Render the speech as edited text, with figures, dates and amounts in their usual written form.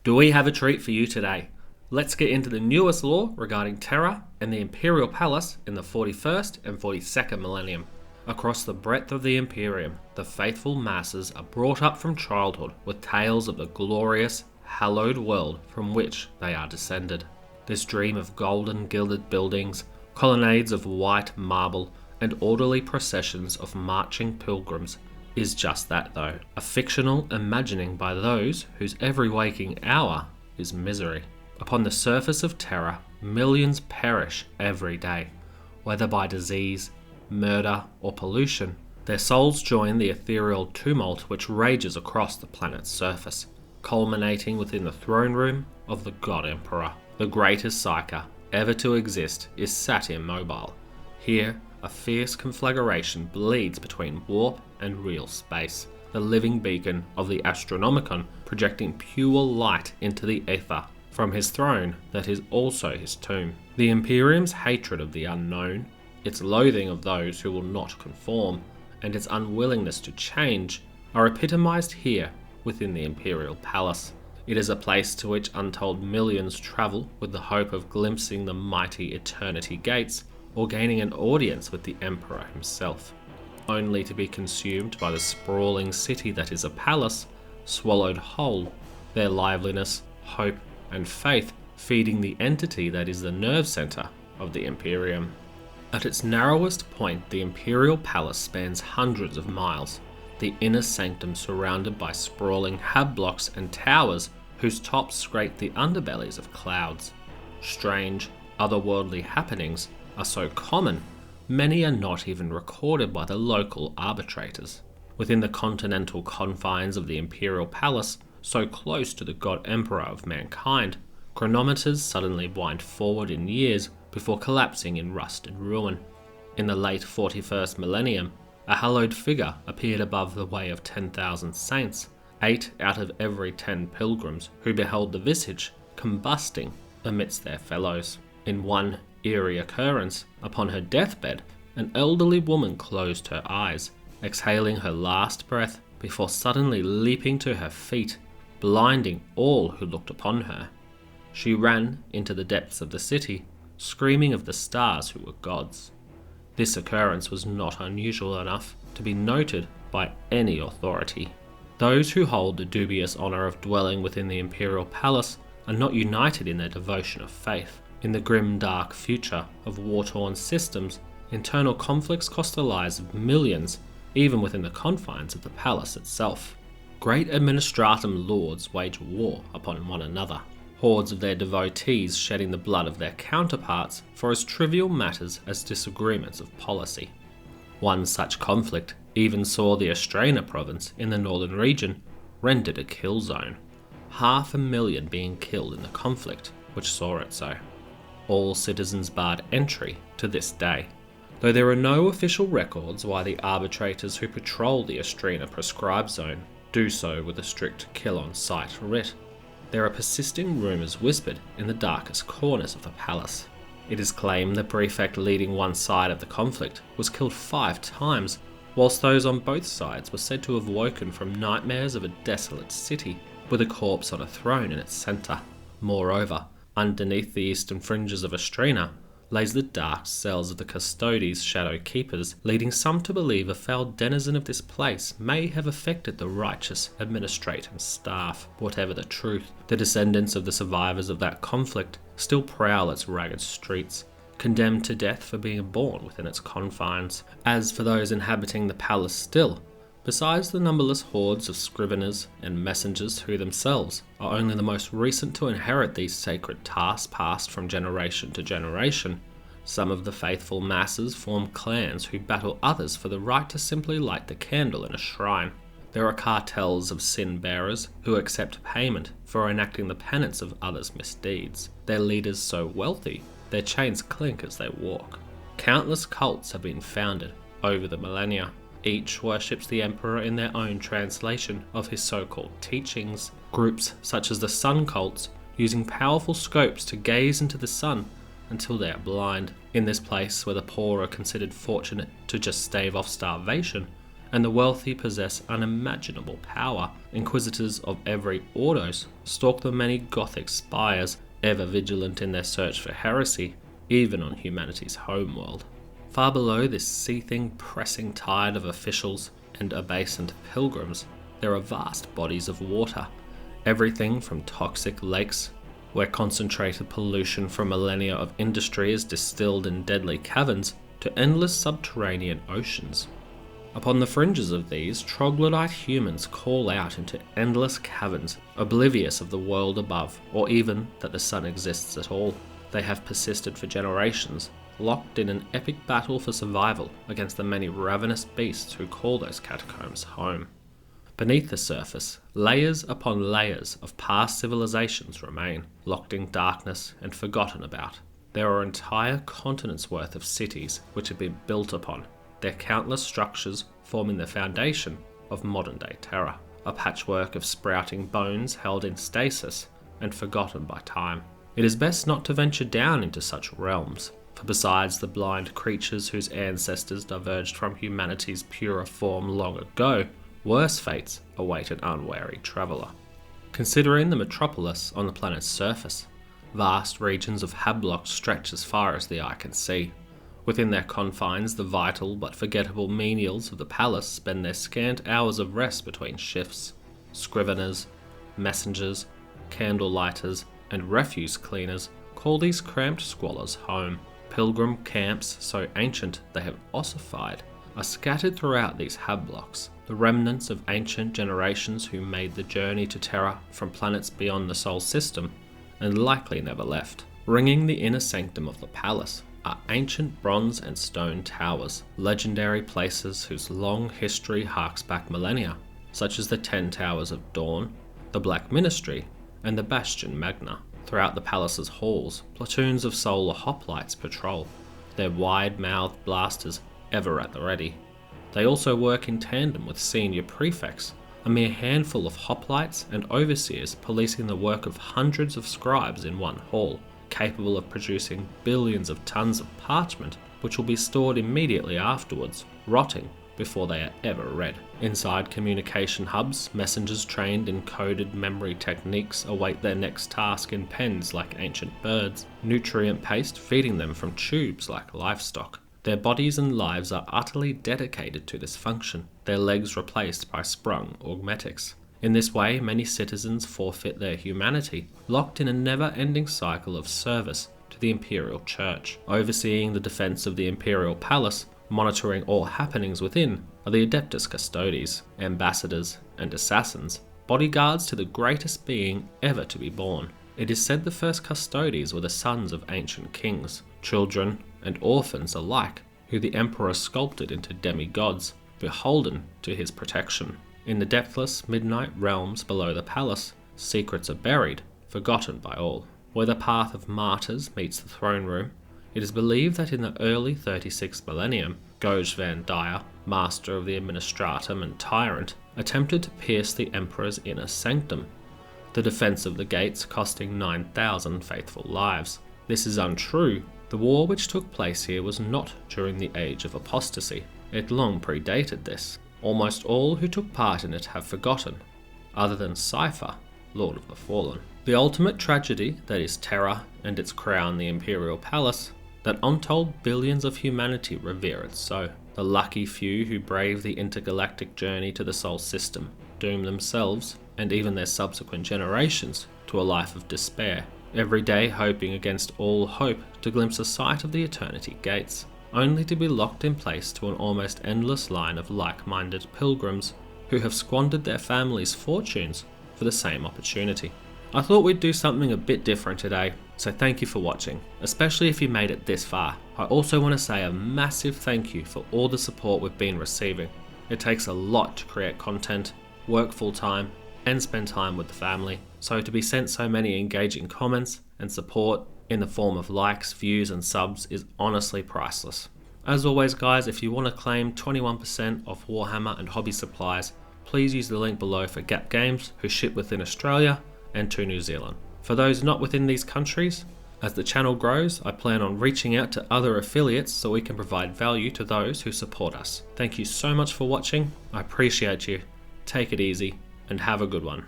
Do we have a treat for you today? Let's get into the newest law regarding Terra and the Imperial Palace in the 41st and 42nd millennium. Across the breadth of the Imperium, the faithful masses are brought up from childhood with tales of the glorious, hallowed world from which they are descended. This dream of golden gilded buildings, colonnades of white marble, and orderly processions of marching pilgrims is just that though, a fictional imagining by those whose every waking hour is misery. Upon the surface of Terra, millions perish every day, whether by disease, murder, or pollution. Their souls join the ethereal tumult which rages across the planet's surface, culminating within the throne room of the God Emperor. The greatest Cypher ever to exist is sat immobile. Here, a fierce conflagration bleeds between warp and real space, the living beacon of the Astronomicon projecting pure light into the ether from his throne that is also his tomb. The Imperium's hatred of the unknown, its loathing of those who will not conform, and its unwillingness to change are epitomized here within the Imperial Palace. It is a place to which untold millions travel with the hope of glimpsing the mighty Eternity Gates or gaining an audience with the Emperor himself, only to be consumed by the sprawling city that is a palace, swallowed whole, their liveliness, hope, and faith feeding the entity that is the nerve center of the Imperium. At its narrowest point, the Imperial Palace spans hundreds of miles, the inner sanctum surrounded by sprawling hab blocks and towers whose tops scrape the underbellies of clouds. Strange, otherworldly happenings are so common, many are not even recorded by the local arbitrators. Within the continental confines of the Imperial Palace, so close to the God Emperor of mankind, chronometers suddenly wind forward in years before collapsing in rust and ruin. In the late 41st millennium, a hallowed figure appeared above the way of 10,000 saints, 8 out of every 10 pilgrims who beheld the visage combusting amidst their fellows. In one eerie occurrence, upon her deathbed, an elderly woman closed her eyes, exhaling her last breath before suddenly leaping to her feet, blinding all who looked upon her. She ran into the depths of the city, screaming of the stars who were gods. This occurrence was not unusual enough to be noted by any authority. Those who hold the dubious honour of dwelling within the Imperial Palace are not united in their devotion of faith. In the grim dark future of war-torn systems, internal conflicts cost the lives of millions, even within the confines of the palace itself. Great administratum lords wage war upon one another, hordes of their devotees shedding the blood of their counterparts for as trivial matters as disagreements of policy. One such conflict even saw the Astrana province in the northern region rendered a kill zone, 500,000 being killed in the conflict which saw it so. All citizens barred entry to this day, though there are no official records why the arbitrators who patrol the Astrana prescribed zone do so with a strict kill-on-sight writ. There are persisting rumours whispered in the darkest corners of the palace. It is claimed the prefect leading one side of the conflict was killed 5 times, whilst those on both sides were said to have woken from nightmares of a desolate city with a corpse on a throne in its centre. Moreover, underneath the eastern fringes of Astrana lays the dark cells of the custodes shadow keepers, leading some to believe a foul denizen of this place may have affected the righteous administratum staff. Whatever the truth, the descendants of the survivors of that conflict still prowl its ragged streets, condemned to death for being born within its confines. As for those inhabiting the palace still, besides the numberless hordes of scriveners and messengers who themselves are only the most recent to inherit these sacred tasks passed from generation to generation, some of the faithful masses form clans who battle others for the right to simply light the candle in a shrine. There are cartels of sin-bearers who accept payment for enacting the penance of others' misdeeds, their leaders so wealthy their chains clink as they walk. Countless cults have been founded over the millennia. Each worships the Emperor in their own translation of his so-called teachings. Groups such as the sun cults, using powerful scopes to gaze into the sun until they are blind. In this place where the poor are considered fortunate to just stave off starvation, and the wealthy possess unimaginable power. Inquisitors of every ordos stalk the many Gothic spires, ever vigilant in their search for heresy, even on humanity's homeworld. Far below this seething, pressing tide of officials and obeisant pilgrims, there are vast bodies of water, everything from toxic lakes, where concentrated pollution from millennia of industry is distilled in deadly caverns, to endless subterranean oceans. Upon the fringes of these, troglodyte humans call out into endless caverns, oblivious of the world above, or even that the sun exists at all. They have persisted for generations, locked in an epic battle for survival against the many ravenous beasts who call those catacombs home. Beneath the surface, layers upon layers of past civilizations remain, locked in darkness and forgotten about. There are entire continents worth of cities which have been built upon, their countless structures forming the foundation of modern-day Terra, a patchwork of sprouting bones held in stasis and forgotten by time. It is best not to venture down into such realms, for besides the blind creatures whose ancestors diverged from humanity's purer form long ago, worse fates await an unwary traveller. Considering the metropolis on the planet's surface, vast regions of hablock stretch as far as the eye can see. Within their confines, the vital but forgettable menials of the palace spend their scant hours of rest between shifts. Scriveners, messengers, candle lighters, and refuse cleaners call these cramped squalors home. Pilgrim camps so ancient they have ossified are scattered throughout these hablocks, the remnants of ancient generations who made the journey to Terra from planets beyond the Sol system, and likely never left. Ringing the inner sanctum of the palace are ancient bronze and stone towers, legendary places whose long history harks back millennia, such as the 10 Towers of Dawn, the Black Ministry, and the Bastion Magna. Throughout the palace's halls, platoons of solar hoplites patrol, their wide-mouthed blasters ever at the ready. They also work in tandem with senior prefects, a mere handful of hoplites and overseers policing the work of hundreds of scribes in one hall, capable of producing billions of tons of parchment which will be stored immediately afterwards, rotting before they are ever read. Inside communication hubs, messengers trained in coded memory techniques await their next task in pens like ancient birds, nutrient paste feeding them from tubes like livestock. Their bodies and lives are utterly dedicated to this function, their legs replaced by sprung augmetics. In this way, many citizens forfeit their humanity, locked in a never-ending cycle of service to the Imperial Church. Overseeing the defense of the Imperial Palace, monitoring all happenings within, are the Adeptus Custodes, ambassadors and assassins, bodyguards to the greatest being ever to be born. It is said the first Custodes were the sons of ancient kings, children and orphans alike, who the Emperor sculpted into demigods, beholden to his protection. In the depthless midnight realms below the palace, secrets are buried, forgotten by all. Where the path of martyrs meets the throne room, it is believed that in the early 36th millennium, Goj van Dyer, master of the administratum and tyrant, attempted to pierce the Emperor's inner sanctum, the defense of the gates costing 9,000 faithful lives. This is untrue. The war which took place here was not during the age of apostasy. It long predated this. Almost all who took part in it have forgotten, other than Cypher, Lord of the Fallen. The ultimate tragedy that is Terra and its crown the Imperial Palace, that untold billions of humanity revere it so. The lucky few who brave the intergalactic journey to the Sol system doom themselves, and even their subsequent generations, to a life of despair, every day hoping against all hope to glimpse a sight of the Eternity Gates, only to be locked in place to an almost endless line of like-minded pilgrims who have squandered their families' fortunes for the same opportunity. I thought we'd do something a bit different today, so thank you for watching, especially if you made it this far. I also want to say a massive thank you for all the support we've been receiving. It takes a lot to create content, work full-time, and spend time with the family, so to be sent so many engaging comments and support in the form of likes, views and subs is honestly priceless. As always guys, if you want to claim 21% off Warhammer and hobby supplies, please use the link below for Gap Games, who ship within Australia and to New Zealand. For those not within these countries, As the channel grows, I plan on reaching out to other affiliates so we can provide value to those who support us. Thank you so much for watching. I appreciate you. Take it easy and have a good one.